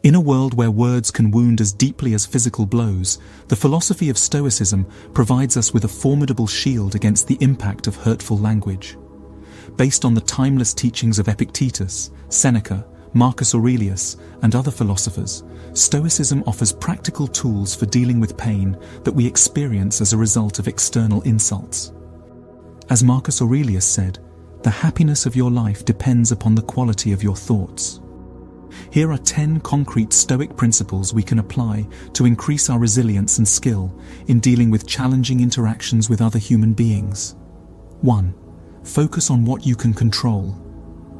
In a world where words can wound as deeply as physical blows, the philosophy of Stoicism provides us with a formidable shield against the impact of hurtful language. Based on the timeless teachings of Epictetus, Seneca, Marcus Aurelius, and other philosophers, Stoicism offers practical tools for dealing with pain that we experience as a result of external insults. As Marcus Aurelius said, "The happiness of your life depends upon the quality of your thoughts." Here are 10 concrete Stoic principles we can apply to increase our resilience and skill in dealing with challenging interactions with other human beings. 1. Focus on what you can control.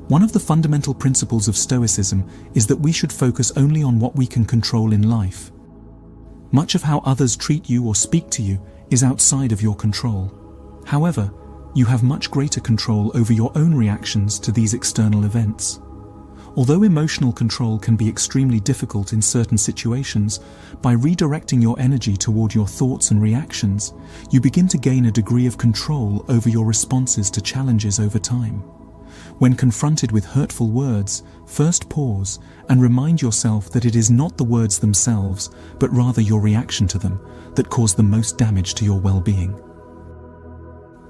One of the fundamental principles of Stoicism is that we should focus only on what we can control in life. Much of how others treat you or speak to you is outside of your control. However, you have much greater control over your own reactions to these external events. Although emotional control can be extremely difficult in certain situations, by redirecting your energy toward your thoughts and reactions, you begin to gain a degree of control over your responses to challenges over time. When confronted with hurtful words, first pause and remind yourself that it is not the words themselves, but rather your reaction to them, that cause the most damage to your well-being.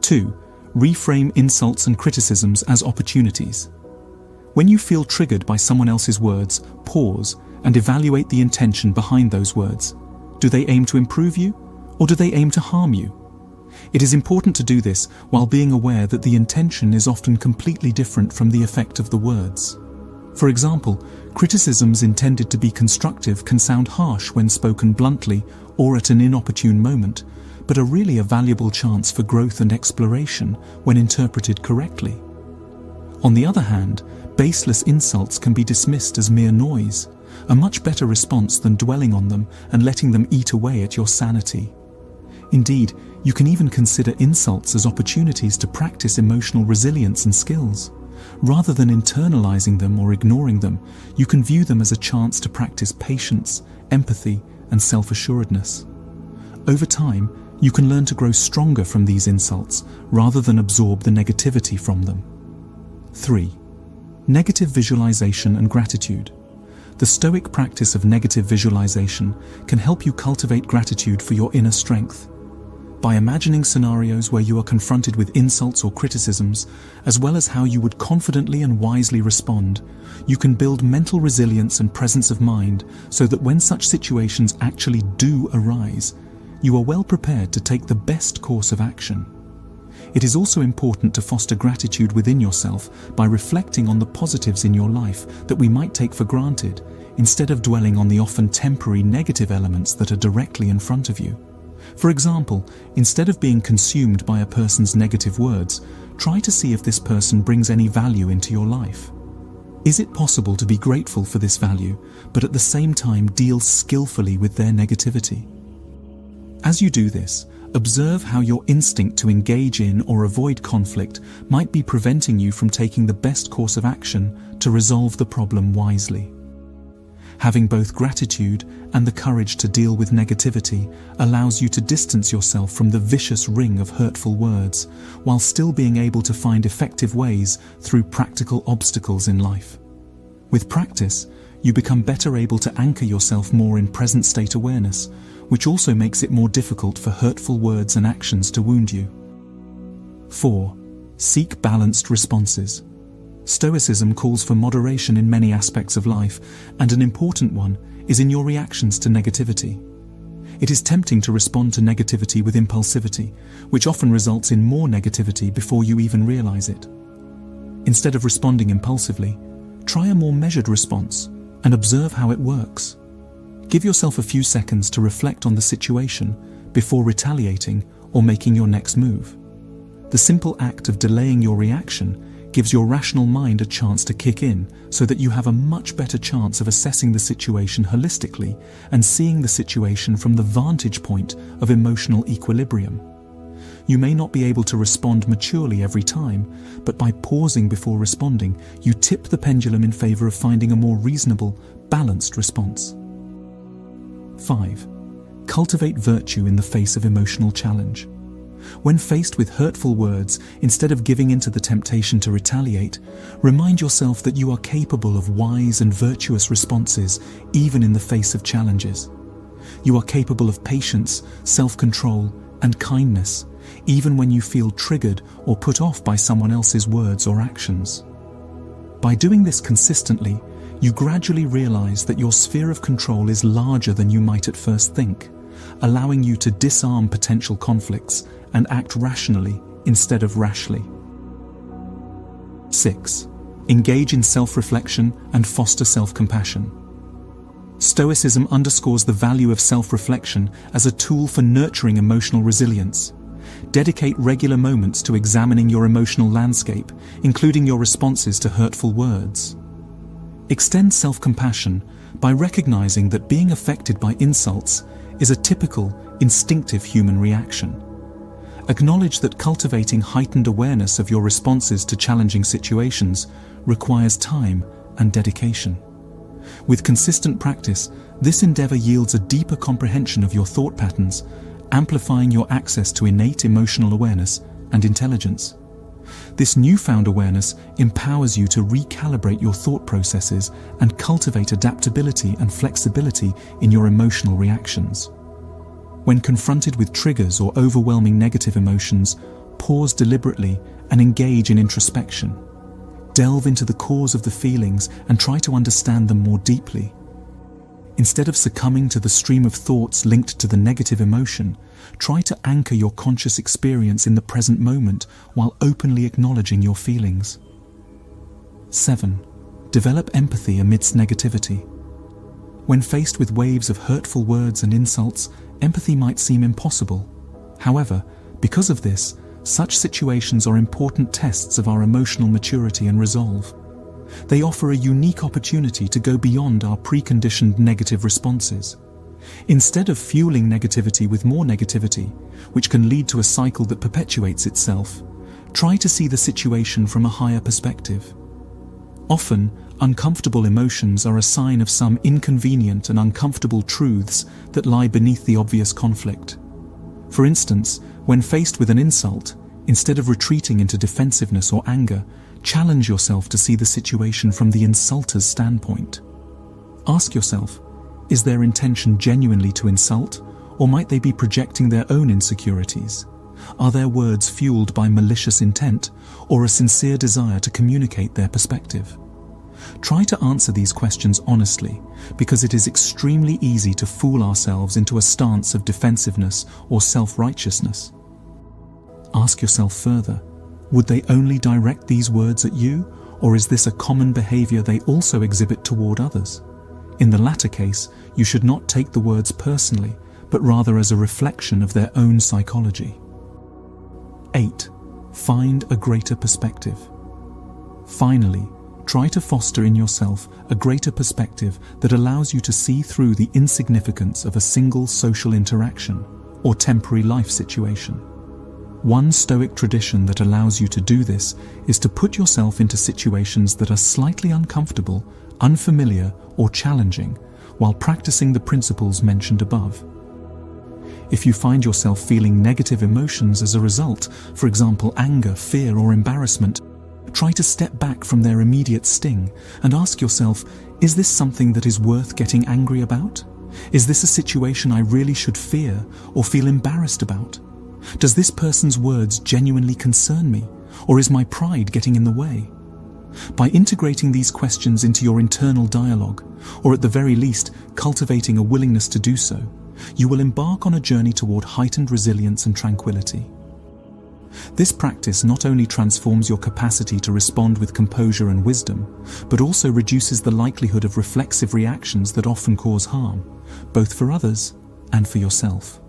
2. Reframe insults and criticisms as opportunities. When you feel triggered by someone else's words, pause and evaluate the intention behind those words. Do they aim to improve you, or do they aim to harm you? It is important to do this while being aware that the intention is often completely different from the effect of the words. For example, criticisms intended to be constructive can sound harsh when spoken bluntly or at an inopportune moment, but are really a valuable chance for growth and exploration when interpreted correctly. On the other hand, baseless insults can be dismissed as mere noise, a much better response than dwelling on them and letting them eat away at your sanity. Indeed, you can even consider insults as opportunities to practice emotional resilience and skills. Rather than internalizing them or ignoring them, you can view them as a chance to practice patience, empathy, and self-assuredness. Over time, you can learn to grow stronger from these insults rather than absorb the negativity from them. 3. Negative visualization and gratitude. The Stoic practice of negative visualization can help you cultivate gratitude for your inner strength. By imagining scenarios where you are confronted with insults or criticisms, as well as how you would confidently and wisely respond, you can build mental resilience and presence of mind so that when such situations actually do arise, you are well prepared to take the best course of action. It is also important to foster gratitude within yourself by reflecting on the positives in your life that we might take for granted, instead of dwelling on the often temporary negative elements that are directly in front of you. For example, instead of being consumed by a person's negative words, try to see if this person brings any value into your life. Is it possible to be grateful for this value, but at the same time deal skillfully with their negativity? As you do this, observe how your instinct to engage in or avoid conflict might be preventing you from taking the best course of action to resolve the problem wisely. Having both gratitude and the courage to deal with negativity allows you to distance yourself from the vicious ring of hurtful words, while still being able to find effective ways through practical obstacles in life. With practice, you become better able to anchor yourself more in present state awareness, which also makes it more difficult for hurtful words and actions to wound you. 4. Seek balanced responses. Stoicism calls for moderation in many aspects of life, and an important one is in your reactions to negativity. It is tempting to respond to negativity with impulsivity, which often results in more negativity before you even realize it. Instead of responding impulsively, try a more measured response and observe how it works. Give yourself a few seconds to reflect on the situation before retaliating or making your next move. The simple act of delaying your reaction gives your rational mind a chance to kick in, so that you have a much better chance of assessing the situation holistically and seeing the situation from the vantage point of emotional equilibrium. You may not be able to respond maturely every time, but by pausing before responding, you tip the pendulum in favor of finding a more reasonable, balanced response. 5. Cultivate virtue in the face of emotional challenge. When faced with hurtful words, instead of giving in to the temptation to retaliate, remind yourself that you are capable of wise and virtuous responses even in the face of challenges. You are capable of patience, self-control, and kindness, even when you feel triggered or put off by someone else's words or actions. By doing this consistently, you gradually realize that your sphere of control is larger than you might at first think, allowing you to disarm potential conflicts and act rationally instead of rashly. 6. Engage in self-reflection and foster self-compassion. Stoicism underscores the value of self-reflection as a tool for nurturing emotional resilience. Dedicate regular moments to examining your emotional landscape, including your responses to hurtful words. Extend self-compassion by recognizing that being affected by insults is a typical, instinctive human reaction. Acknowledge that cultivating heightened awareness of your responses to challenging situations requires time and dedication. With consistent practice, this endeavor yields a deeper comprehension of your thought patterns, amplifying your access to innate emotional awareness and intelligence. This newfound awareness empowers you to recalibrate your thought processes and cultivate adaptability and flexibility in your emotional reactions. When confronted with triggers or overwhelming negative emotions, pause deliberately and engage in introspection. Delve into the cause of the feelings and try to understand them more deeply. Instead of succumbing to the stream of thoughts linked to the negative emotion, try to anchor your conscious experience in the present moment while openly acknowledging your feelings. 7. Develop empathy amidst negativity. When faced with waves of hurtful words and insults, empathy might seem impossible. However, because of this, such situations are important tests of our emotional maturity and resolve. They offer a unique opportunity to go beyond our preconditioned negative responses. Instead of fueling negativity with more negativity, which can lead to a cycle that perpetuates itself, try to see the situation from a higher perspective. Often, uncomfortable emotions are a sign of some inconvenient and uncomfortable truths that lie beneath the obvious conflict. For instance, when faced with an insult, instead of retreating into defensiveness or anger, challenge yourself to see the situation from the insulter's standpoint. Ask yourself, is their intention genuinely to insult, or might they be projecting their own insecurities? Are their words fueled by malicious intent, or a sincere desire to communicate their perspective? Try to answer these questions honestly, because it is extremely easy to fool ourselves into a stance of defensiveness or self-righteousness. Ask yourself further, would they only direct these words at you, or is this a common behavior they also exhibit toward others? In the latter case, you should not take the words personally, but rather as a reflection of their own psychology. 8. Find a greater perspective. Finally, try to foster in yourself a greater perspective that allows you to see through the insignificance of a single social interaction or temporary life situation. One Stoic tradition that allows you to do this is to put yourself into situations that are slightly uncomfortable, unfamiliar, or challenging, while practicing the principles mentioned above. If you find yourself feeling negative emotions as a result, for example anger, fear, or embarrassment, try to step back from their immediate sting and ask yourself, is this something that is worth getting angry about? Is this a situation I really should fear or feel embarrassed about? Does this person's words genuinely concern me, or is my pride getting in the way? By integrating these questions into your internal dialogue, or at the very least, cultivating a willingness to do so, you will embark on a journey toward heightened resilience and tranquility. This practice not only transforms your capacity to respond with composure and wisdom, but also reduces the likelihood of reflexive reactions that often cause harm, both for others and for yourself.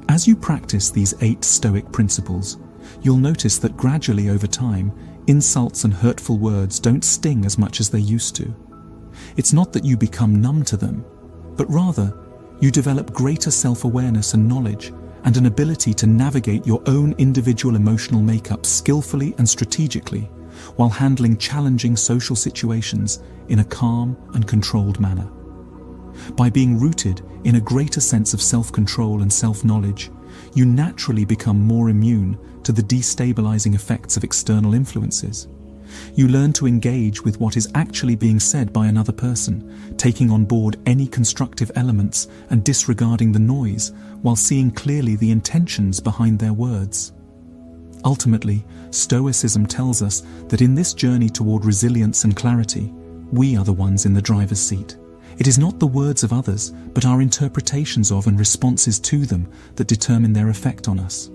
As you practice these 8 Stoic principles, you'll notice that gradually over time, insults and hurtful words don't sting as much as they used to. It's not that you become numb to them, but rather, you develop greater self-awareness and knowledge, and an ability to navigate your own individual emotional makeup skillfully and strategically, while handling challenging social situations in a calm and controlled manner. By being rooted in a greater sense of self-control and self-knowledge, you naturally become more immune to the destabilizing effects of external influences. You learn to engage with what is actually being said by another person, taking on board any constructive elements and disregarding the noise, while seeing clearly the intentions behind their words. Ultimately, Stoicism tells us that in this journey toward resilience and clarity, we are the ones in the driver's seat. It is not the words of others, but our interpretations of and responses to them that determine their effect on us.